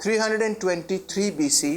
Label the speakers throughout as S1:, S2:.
S1: 323 BC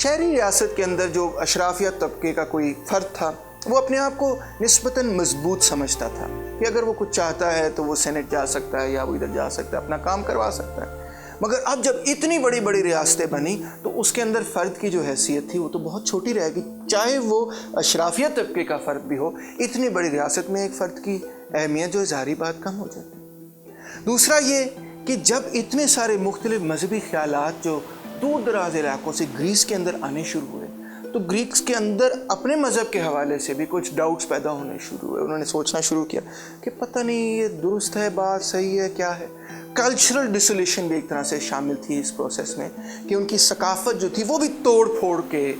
S1: شہری ریاست کے اندر جو اشرافیہ طبقے کا کوئی فرد تھا وہ اپنے آپ کو نسبتاً مضبوط سمجھتا تھا کہ اگر وہ کچھ چاہتا ہے تو وہ سینٹ جا سکتا ہے یا وہ ادھر جا سکتا ہے، اپنا کام کروا سکتا ہے۔ مگر اب جب اتنی بڑی بڑی ریاستیں بنی تو اس کے اندر فرد کی جو حیثیت تھی وہ تو بہت چھوٹی رہ گئی، چاہے وہ اشرافیہ طبقے کا فرد بھی ہو، اتنی بڑی ریاست میں ایک فرد کی اہمیت جو ظاہری بات کم ہو جاتی۔ دوسرا یہ کہ جب اتنے سارے مختلف مذہبی خیالات جو دور دراز علاقوں سے گریس کے اندر آنے شروع ہوئے تو گریکس کے اندر اپنے مذہب کے حوالے سے بھی کچھ ڈاؤٹس پیدا ہونے شروع ہوئے۔ انہوں نے سوچنا شروع کیا کہ پتہ نہیں یہ درست ہے، بات صحیح ہے، کیا ہے۔ کلچرل ڈسولیشن بھی ایک طرح سے شامل تھی اس پروسیس میں کہ ان کی ثقافت جو تھی وہ بھی توڑ پھوڑ کے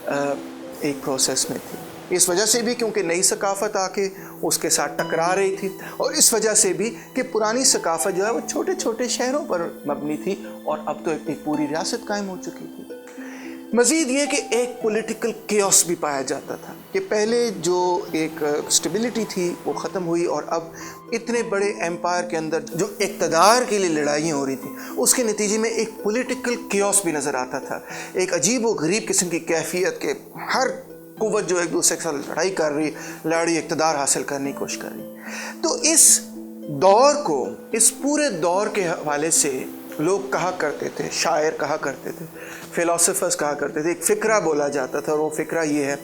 S1: ایک پروسیس میں تھی۔ اس وجہ سے بھی کیونکہ نئی ثقافت آ کے اس کے ساتھ ٹکرا رہی تھی، اور اس وجہ سے بھی کہ پرانی ثقافت جو ہے وہ چھوٹے چھوٹے شہروں پر مبنی تھی اور اب تو ایک پوری ریاست قائم ہو چکی تھی۔ مزید یہ کہ ایک پولیٹیکل کیوس بھی پایا جاتا تھا کہ پہلے جو ایک سٹیبلٹی تھی وہ ختم ہوئی، اور اب اتنے بڑے ایمپائر کے اندر جو اقتدار کے لیے لڑائیاں ہو رہی تھیں اس کے نتیجے میں ایک پولیٹیکل کیوس بھی نظر آتا تھا، ایک عجیب و غریب قسم کی کیفیت کے ہر قوت جو ایک دوسرے کے ساتھ لڑائی کر رہی، لڑائی اقتدار حاصل کرنے کی کوشش کر رہی۔ تو اس دور کو، اس پورے دور کے حوالے سے لوگ کہا کرتے تھے، شاعر کہا کرتے تھے، فلاسفرز کہا کرتے تھے، ایک فقرہ بولا جاتا تھا، اور وہ فقرہ یہ ہے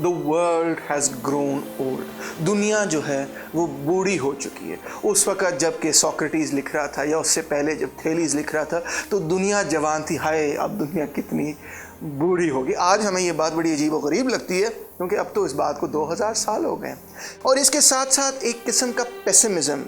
S1: The world has grown old، دنیا جو ہے وہ بوڑھی ہو چکی ہے۔ اس وقت جب کہ سوکریٹیز لکھ رہا تھا یا اس سے پہلے جب تھیلیز لکھ رہا تھا تو دنیا جوان تھی، ہائے اب دنیا کتنی بوڑھی ہوگی۔ آج ہمیں یہ بات بڑی عجیب و غریب لگتی ہے کیونکہ اب تو اس بات کو 2000 سال ہو گئے، اور اس کے ساتھ ساتھ ایک قسم کا پیسمزم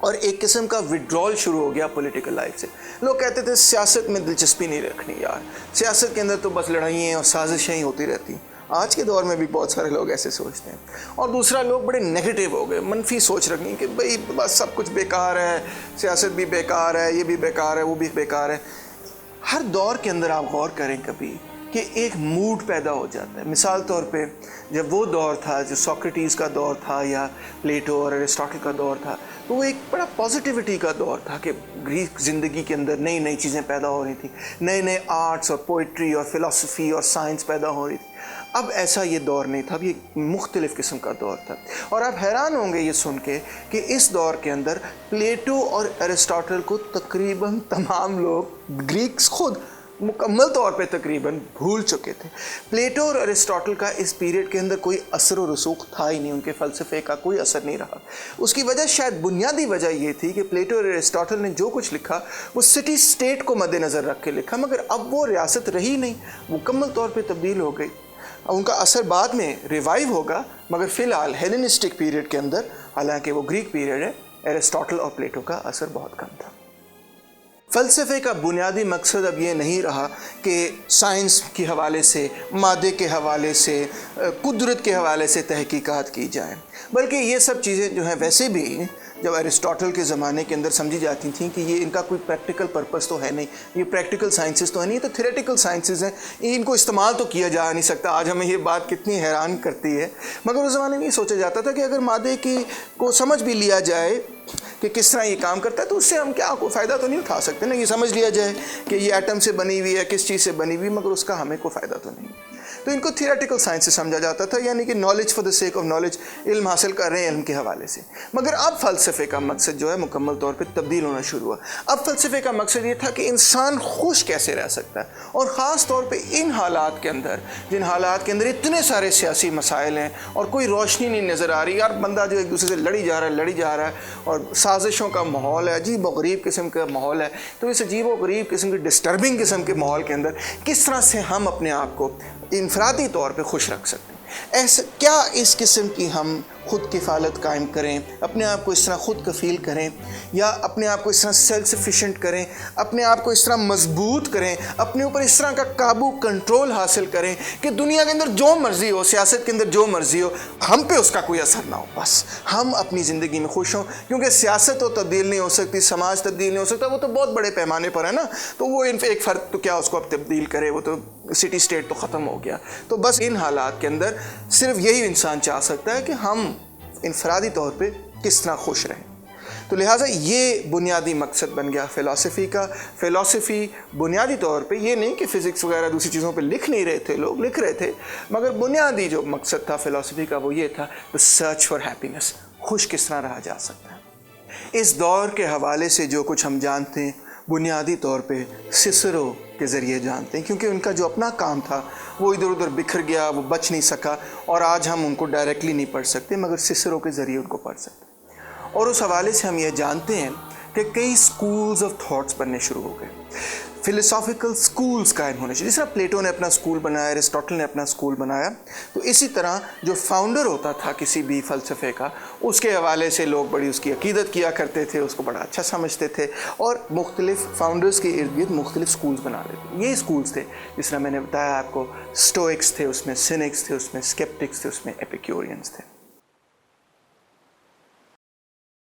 S1: اور ایک قسم کا وڈرول شروع ہو گیا پولیٹیکل لائف سے۔ لوگ کہتے تھے سیاست میں دلچسپی نہیں رکھنی یار، سیاست کے اندر تو بس لڑائیاں اور سازشیں ہی ہوتی رہتی ہیں۔ آج کے دور میں بھی بہت سارے لوگ ایسے سوچتے ہیں۔ اور دوسرا، لوگ بڑے نیگیٹو ہو گئے، منفی سوچ رکھنی کہ بھئی بس سب کچھ بیکار ہے، سیاست بھی بیکار ہے، یہ بھی بیکار ہے، وہ بھی بیکار ہے۔ ہر دور کے اندر آپ غور کریں کبھی کہ ایک موڈ پیدا ہو جاتا ہے۔ مثال طور پہ جب وہ دور تھا جو سوکریٹیز کا دور تھا یا پلیٹو اور ایرسٹاٹل کا دور تھا، تو وہ ایک بڑا پازیٹیوٹی کا دور تھا کہ گریک زندگی کے اندر نئی نئی چیزیں پیدا ہو رہی تھیں، نئے نئے آرٹس اور پوئٹری اور فلسفی اور سائنس پیدا ہو رہی تھی۔ اب ایسا یہ دور نہیں تھا، اب یہ مختلف قسم کا دور تھا، اور آپ حیران ہوں گے یہ سن کے کہ اس دور کے اندر پلیٹو اور ایرسٹاٹل کو تقریباً تمام لوگ، گریکس خود مکمل طور پہ تقریباً بھول چکے تھے۔ پلیٹو اور ایرسٹاٹل کا اس پیریڈ کے اندر کوئی اثر و رسوخ تھا ہی نہیں، ان کے فلسفے کا کوئی اثر نہیں رہا۔ اس کی وجہ، شاید بنیادی وجہ یہ تھی کہ پلیٹو اور ایرسٹاٹل نے جو کچھ لکھا وہ سٹی سٹیٹ کو مد نظر رکھ کے لکھا، مگر اب وہ ریاست رہی نہیں، مکمل طور پہ تبدیل ہو گئی۔ ان کا اثر بعد میں ریوائیو ہوگا، مگر فی الحال ہیلینسٹک پیریڈ کے اندر، حالانکہ وہ گریک پیریڈ ہے، ایرسٹاٹل اور پلیٹو کا اثر بہت کم تھا۔ فلسفے کا بنیادی مقصد اب یہ نہیں رہا کہ سائنس کے حوالے سے، مادے کے حوالے سے، قدرت کے حوالے سے تحقیقات کی جائیں، بلکہ یہ سب چیزیں جو ہیں ویسے بھی جب ایرسٹاٹل کے زمانے کے اندر سمجھی جاتی تھیں کہ یہ ان کا کوئی پریکٹیکل پرپس تو ہے نہیں، یہ پریکٹیکل سائنسز تو ہے نہیں، یہ تو تھیوریٹیکل سائنسز ہیں، ان کو استعمال تو کیا جا نہیں سکتا۔ آج ہمیں یہ بات کتنی حیران کرتی ہے، مگر اس زمانے میں یہ سوچا جاتا تھا کہ اگر مادے کو سمجھ بھی لیا جائے کہ کس طرح یہ کام کرتا ہے تو اس سے ہم کیا کوئی فائدہ تو نہیں اٹھا سکتے نا، یہ سمجھ لیا جائے کہ یہ ایٹم سے بنی ہوئی ہے، کس چیز سے بنی ہوئی، مگر اس کا ہمیں کوئی فائدہ تو نہیں۔ تو ان کو تھیوریٹیکل سائنس سے سمجھا جاتا تھا، یعنی کہ knowledge for the sake of knowledge, علم حاصل کر رہے ہیں علم کے حوالے سے۔ مگر اب فلسفے کا مقصد جو ہے مکمل طور پہ تبدیل ہونا شروع ہوا۔ اب فلسفے کا مقصد یہ تھا کہ انسان خوش کیسے رہ سکتا ہے، اور خاص طور پہ ان حالات کے اندر، جن حالات کے اندر اتنے سارے سیاسی مسائل ہیں اور کوئی روشنی نہیں نظر آ رہی، یار بندہ جو ایک دوسرے سے لڑی جا رہا ہے اور سازشوں کا ماحول ہے، عجیب و غریب قسم کا ماحول ہے۔ تو اس عجیب و غریب قسم کے ڈسٹربنگ قسم کے ماحول کے اندر کس طرح سے ہم اپنے آپ کو انفرادی طور پہ خوش رکھ سکتے ہیں؟ ایسا کیا اس قسم کی ہم خود کفالت قائم کریں، اپنے آپ کو اس طرح خود کفیل کریں، یا اپنے آپ کو اس طرح سیلف سفیشینٹ کریں، اپنے آپ کو اس طرح مضبوط کریں، اپنے اوپر اس طرح کا قابو، کنٹرول حاصل کریں کہ دنیا کے اندر جو مرضی ہو، سیاست کے اندر جو مرضی ہو، ہم پہ اس کا کوئی اثر نہ ہو، بس ہم اپنی زندگی میں خوش ہوں۔ کیونکہ سیاست تو تبدیل نہیں ہو سکتی، سماج تبدیل نہیں ہو سکتا، وہ تو بہت بڑے پیمانے پر ہے نا، تو وہ ایک فرد تو کیا اس کو اب تبدیل کرے، وہ تو سٹی سٹیٹ تو ختم ہو گیا۔ تو بس ان حالات کے اندر صرف یہی انسان چاہ سکتا ہے کہ ہم انفرادی طور پہ کس طرح خوش رہیں۔ تو لہٰذا یہ بنیادی مقصد بن گیا فلسفی کا. فلسفی بنیادی طور پہ یہ نہیں کہ فزکس وغیرہ دوسری چیزوں پہ لکھ نہیں رہے تھے، لوگ لکھ رہے تھے، مگر بنیادی جو مقصد تھا فلسفی کا وہ یہ تھا the search for happiness، خوش کس طرح رہا جا سکتا ہے. اس دور کے حوالے سے جو کچھ ہم جانتے ہیں بنیادی طور پہ سسرو کے ذریعے جانتے ہیں، کیونکہ ان کا جو اپنا کام تھا وہ ادھر ادھر بکھر گیا، وہ بچ نہیں سکا، اور آج ہم ان کو ڈائریکٹلی نہیں پڑھ سکتے مگر سسرو کے ذریعے ان کو پڑھ سکتے. اور اس حوالے سے ہم یہ جانتے ہیں کہ کئی سکولز آف تھاٹس بننے شروع ہو گئے، فلسافیکل سکولز قائم ہونے چاہیے. جس طرح پلیٹو نے اپنا سکول بنایا، ایرسٹوٹل نے اپنا سکول بنایا، تو اسی طرح جو فاؤنڈر ہوتا تھا کسی بھی فلسفے کا، اس کے حوالے سے لوگ بڑی اس کی عقیدت کیا کرتے تھے، اس کو بڑا اچھا سمجھتے تھے، اور مختلف فاؤنڈرز کے ارد گرد مختلف سکولز بنا لیتے. یہی سکولز تھے جس طرح میں نے بتایا آپ کو، اسٹوئکس تھے، اس میں سینکس تھے، اس میں اسکیپٹکس تھے، اس میں ایپیکیورینز تھے.